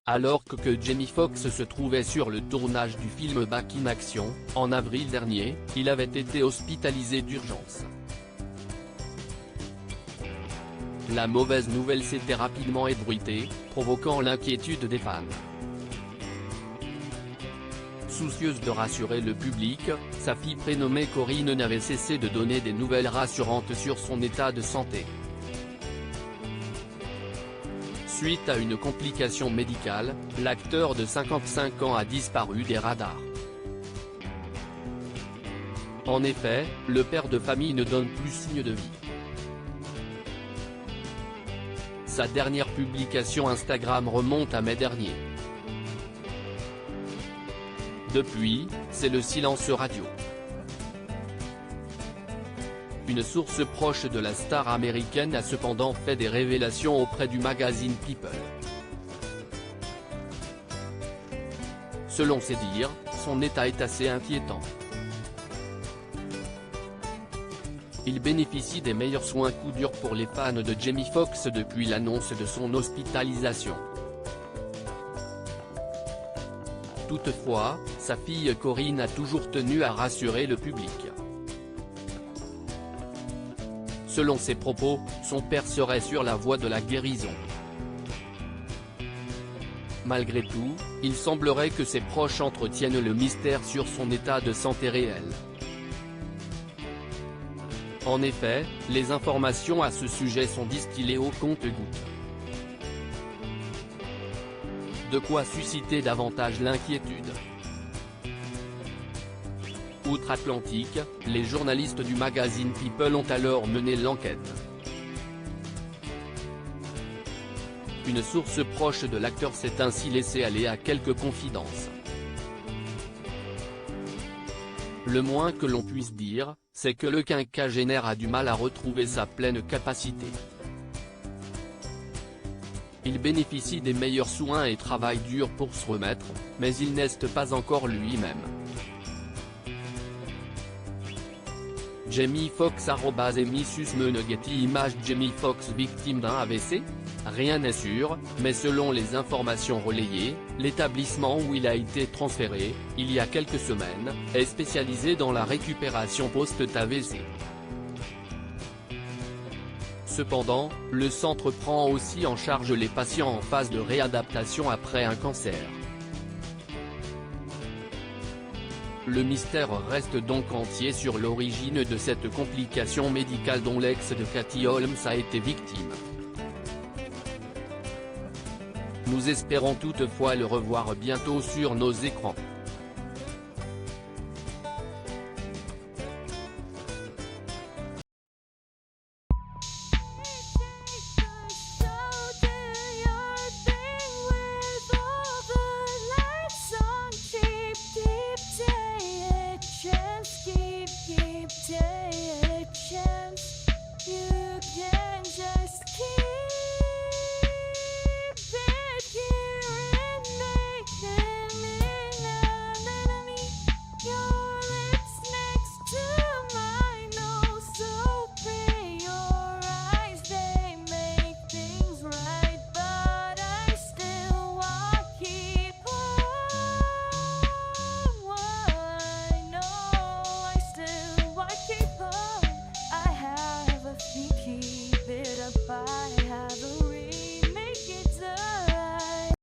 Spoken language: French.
Alors que Jamie Foxx se trouvait sur le tournage du film Back in Action, en avril dernier, il avait été hospitalisé d'urgence. La mauvaise nouvelle s'était rapidement ébruitée, provoquant l'inquiétude des fans. Soucieuse de rassurer le public, sa fille prénommée Corinne n'avait cessé de donner des nouvelles rassurantes sur son état de santé. Suite à une complication médicale, l'acteur de 55 ans a disparu des radars. En effet, le père de famille ne donne plus signe de vie. Sa dernière publication Instagram remonte à mai dernier. Depuis, c'est le silence radio. Une source proche de la star américaine a cependant fait des révélations auprès du magazine People. Selon ses dires, son état est assez inquiétant. Il bénéficie des meilleurs soins coup dur pour les fans de Jamie Foxx depuis l'annonce de son hospitalisation. Toutefois, sa fille Corinne a toujours tenu à rassurer le public. Selon ses propos, son père serait sur la voie de la guérison. Malgré tout, il semblerait que ses proches entretiennent le mystère sur son état de santé réel. En effet, les informations à ce sujet sont distillées au compte-gouttes. De quoi susciter davantage l'inquiétude. Outre-Atlantique, les journalistes du magazine People ont alors mené l'enquête. Une source proche de l'acteur s'est ainsi laissée aller à quelques confidences. Le moins que l'on puisse dire, c'est que le quinquagénaire a du mal à retrouver sa pleine capacité. Il bénéficie des meilleurs soins et travaille dur pour se remettre, mais il n'est pas encore lui-même. Jamie Foxx @Emisus Meneghetti Image Jamie Foxx victime d'un AVC? Rien n'est sûr, mais selon les informations relayées, l'établissement où il a été transféré, il y a quelques semaines, est spécialisé dans la récupération post-AVC. Cependant, le centre prend aussi en charge les patients en phase de réadaptation après un cancer. Le mystère reste donc entier sur l'origine de cette complication médicale dont l'ex de Katie Holmes a été victime. Nous espérons toutefois le revoir bientôt sur nos écrans. Keep